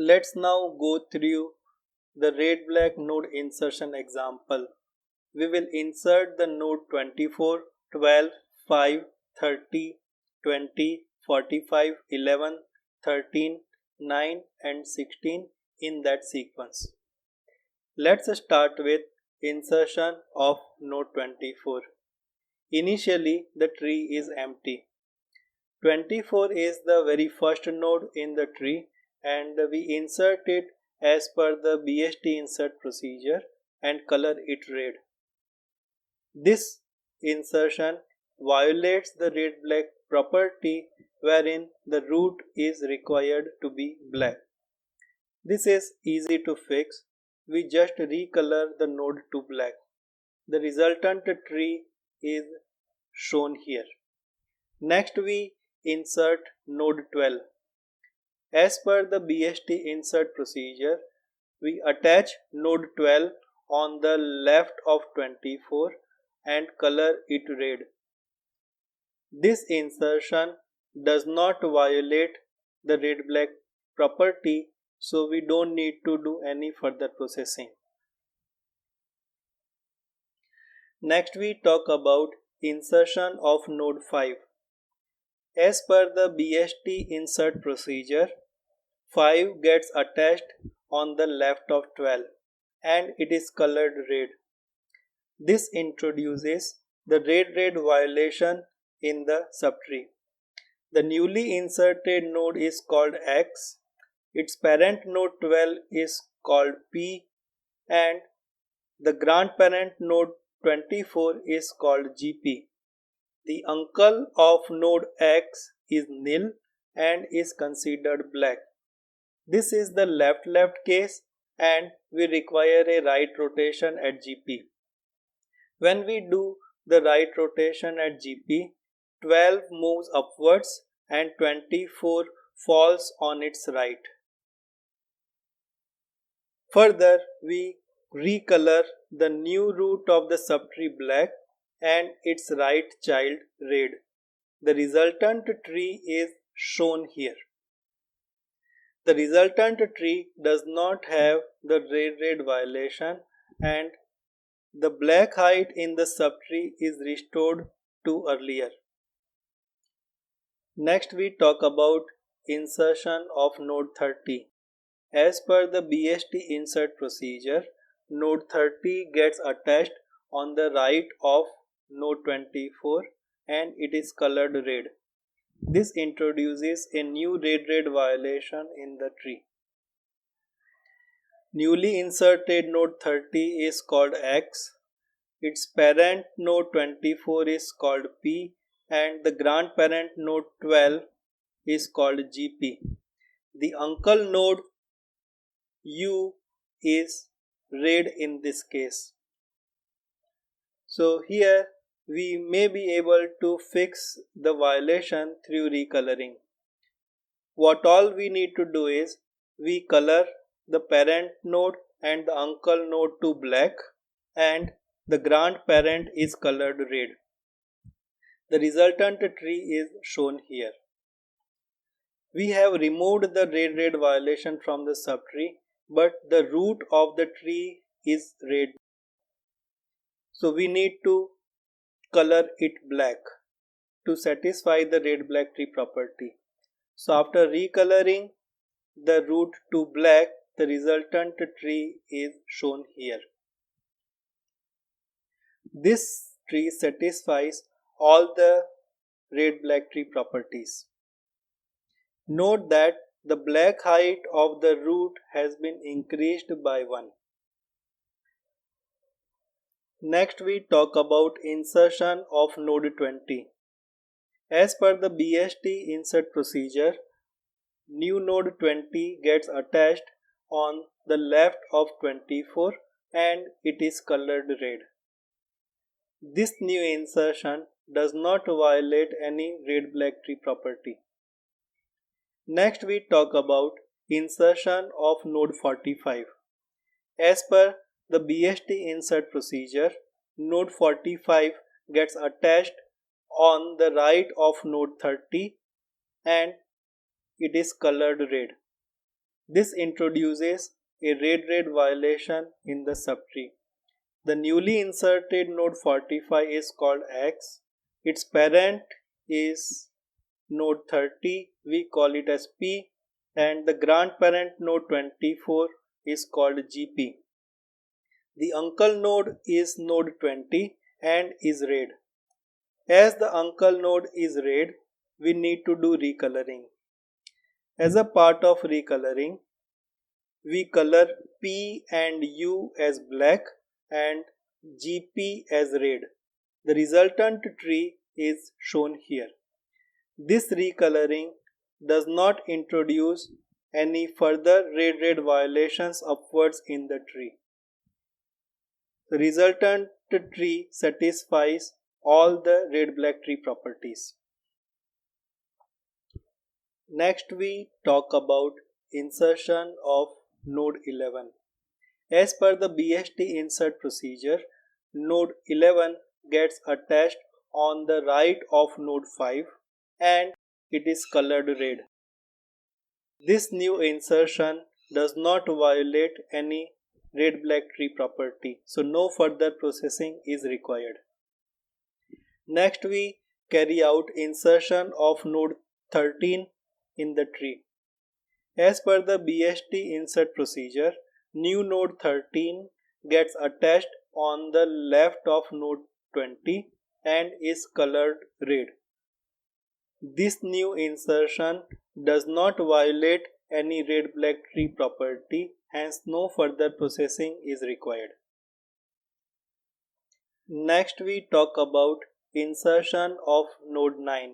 Let's now go through the red black node insertion example. We will insert the node 24, 12, 5, 30, 20, 45, 11, 13, 9 and 16 in that sequence. Let's start with insertion of node 24. Initially the tree is empty. 24 is the very first node in the tree and we insert it as per the BST insert procedure and color it red. This insertion violates the red-black property wherein the root is required to be black. This is easy to fix. We just recolor the node to black. The resultant tree is shown here. Next we insert node 12. As per the BST insert procedure, we attach node 12 on the left of 24 and color it red. This insertion does not violate the red-black property, so we don't need to do any further processing. Next we talk about insertion of node 5. As per the BST insert procedure, 5 gets attached on the left of 12 and it is colored red. This introduces the red-red violation in the subtree. The newly inserted node is called X, its parent node 12 is called P and the grandparent node 24 is called GP. The uncle of node X is nil and is considered black. This is the left-left case and we require a right rotation at GP. When we do the right rotation at GP, 12 moves upwards and 24 falls on its right. Further, we recolor the new root of the subtree black and its right child red. The resultant tree is shown here. The resultant tree does not have the red-red violation and the black height in the subtree is restored to earlier. Next we talk about insertion of node 30. As per the BST insert procedure, node 30 gets attached on the right of node 24 and it is colored red. This introduces a new red-red violation in the tree. Newly inserted node 30 is called X, its parent node 24 is called P and the grandparent node 12 is called GP. The uncle node U is red in this case. So here we may be able to fix the violation through recoloring. What all we need to do is we color the parent node and the uncle node to black and the grandparent is colored red. The resultant tree is shown here. We have removed the red-red violation from the subtree, but the root of the tree is red. So we need to color it black to satisfy the red-black tree property. So after recoloring the root to black, the resultant tree is shown here. This tree satisfies all the red-black tree properties. Note that the black height of the root has been increased by 1. Next we talk about insertion of node 20. As per the BST insert procedure, new node 20 gets attached on the left of 24 and it is colored red. This new insertion does not violate any red-black tree property. Next we talk about insertion of node 45. As per the BST insert procedure, node 45 gets attached on the right of node 30 and it is colored red. This introduces a red violation in the subtree. The newly inserted node 45 is called X. Its parent is node 30, we call it as P, and the grandparent node 24 is called GP. The uncle node is node 20 and is red. As the uncle node is red, we need to do recoloring. As a part of recoloring, we color P and U as black and GP as red. The resultant tree is shown here. This recoloring does not introduce any further red violations upwards in the tree. The resultant tree satisfies all the red-black tree properties. Next we talk about insertion of node 11. As per the BST insert procedure, node 11 gets attached on the right of node 5 and it is colored red. This new insertion does not violate any red-black tree property, so no further processing is required. Next we carry out insertion of node 13 in the tree. As per the BST insert procedure, new node 13 gets attached on the left of node 20 and is colored red. This new insertion does not violate any red-black tree property, hence no further processing is required. Next we talk about insertion of node 9.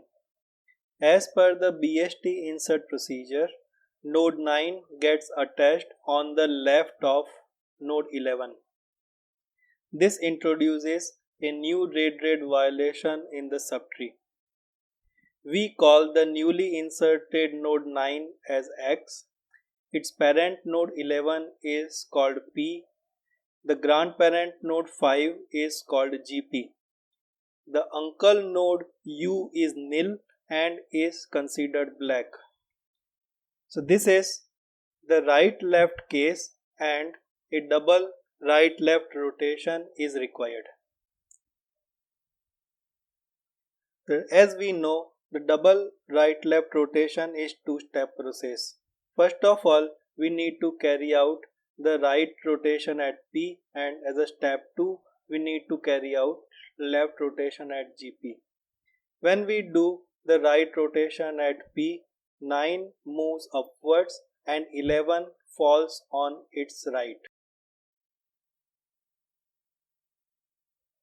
As per the BST insert procedure, node 9 gets attached on the left of node 11. This introduces a new red violation in the subtree. We call the newly inserted node 9 as X. Its parent node 11 is called P. The grandparent node 5 is called GP. The uncle node U is nil and is considered black. So this is the right-left case and a double right-left rotation is required. As we know, the double right-left rotation is two-step process. First of all, we need to carry out the right rotation at P, and as a step 2, we need to carry out left rotation at GP. When we do the right rotation at P, 9 moves upwards and 11 falls on its right.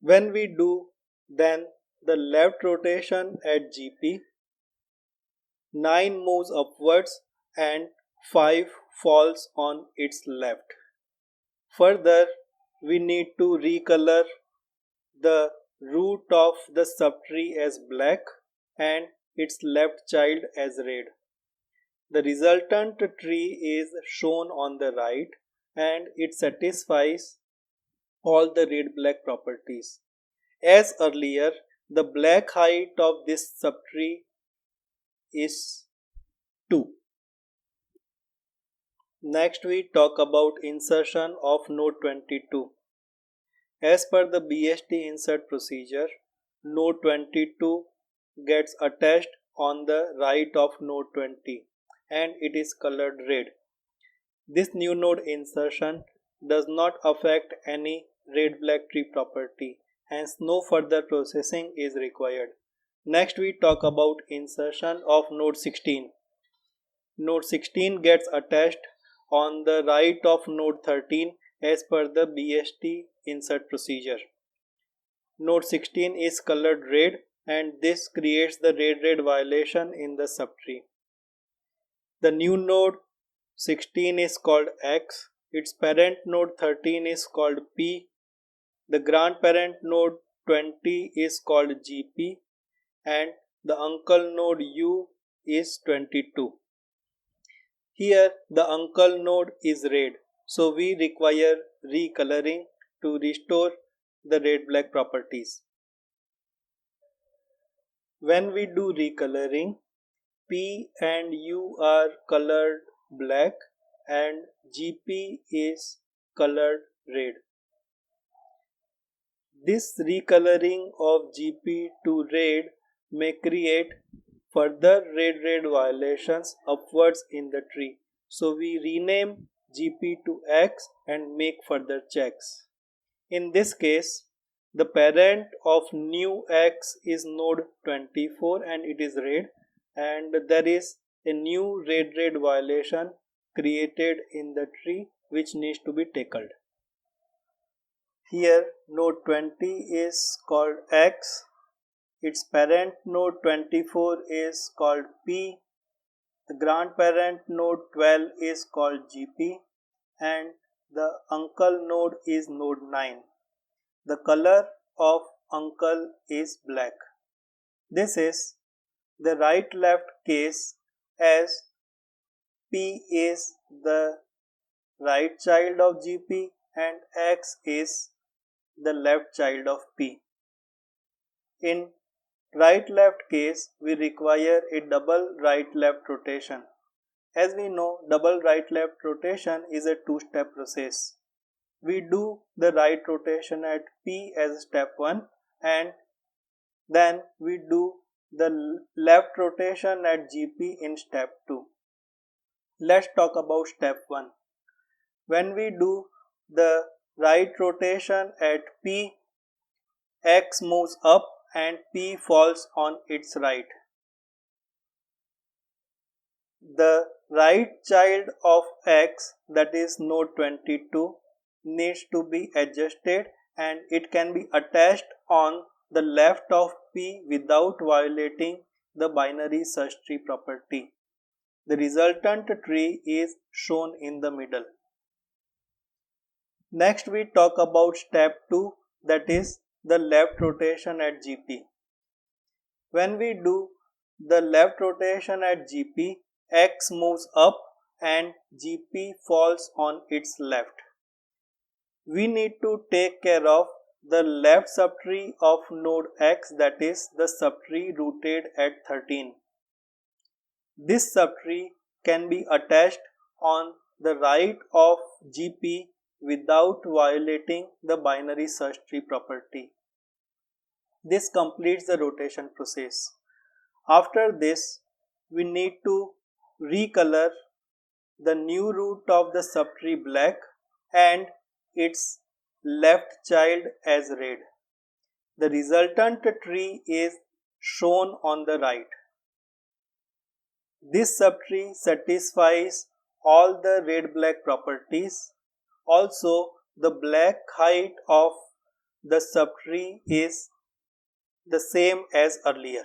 When we do then the left rotation at GP, 9 moves upwards and 5 falls on its left. Further, we need to recolor the root of the subtree as black and its left child as red. The resultant tree is shown on the right and it satisfies all the red-black properties. As earlier, the black height of this subtree is 2. Next we talk about insertion of node 22. As per the BST insert procedure, node 22 gets attached on the right of node 20 and it is colored red. This new node insertion does not affect any red-black tree property, hence no further processing is required. Next we talk about insertion of node 16. Node 16 gets attached on the right of node 13 as per the BST insert procedure. Node 16 is colored red and this creates the red violation in the subtree. The new node 16 is called X, its parent node 13 is called P, the grandparent node 20 is called GP and the uncle node U is 22. Here the uncle node is red, so we require recoloring to restore the red-black properties. When we do recoloring, P and U are colored black and GP is colored red. This recoloring of GP to red may create further red violations upwards in the tree. So we rename GP to X and make further checks. In this case, the parent of new X is node 24 and it is red, and there is a new red violation created in the tree which needs to be tackled. Here node 20 is called X, its parent node 24 is called P, the grandparent node 12 is called GP, and the uncle node is node 9. The color of uncle is black. This is the right-left case as P is the right child of GP and X is the left child of P. In right-left case, we require a double right-left rotation. As we know, double right-left rotation is a two-step process. We do the right rotation at P as step 1 and then we do the left rotation at GP in step 2. Let's talk about step 1. When we do the right rotation at P, X moves up and P falls on its right. The right child of X, that is node 22, needs to be adjusted and it can be attached on the left of P without violating the binary search tree property. The resultant tree is shown in the middle. Next we talk about step 2, that is the left rotation at GP. When we do the left rotation at GP, X moves up and GP falls on its left. We need to take care of the left subtree of node X, that is the subtree rooted at 13. This subtree can be attached on the right of GP without violating the binary search tree property. This completes the rotation process. After this, we need to recolor the new root of the subtree black and its left child as red. The resultant tree is shown on the right. This subtree satisfies all the red-black properties. Also, the black height of the subtree is the same as earlier.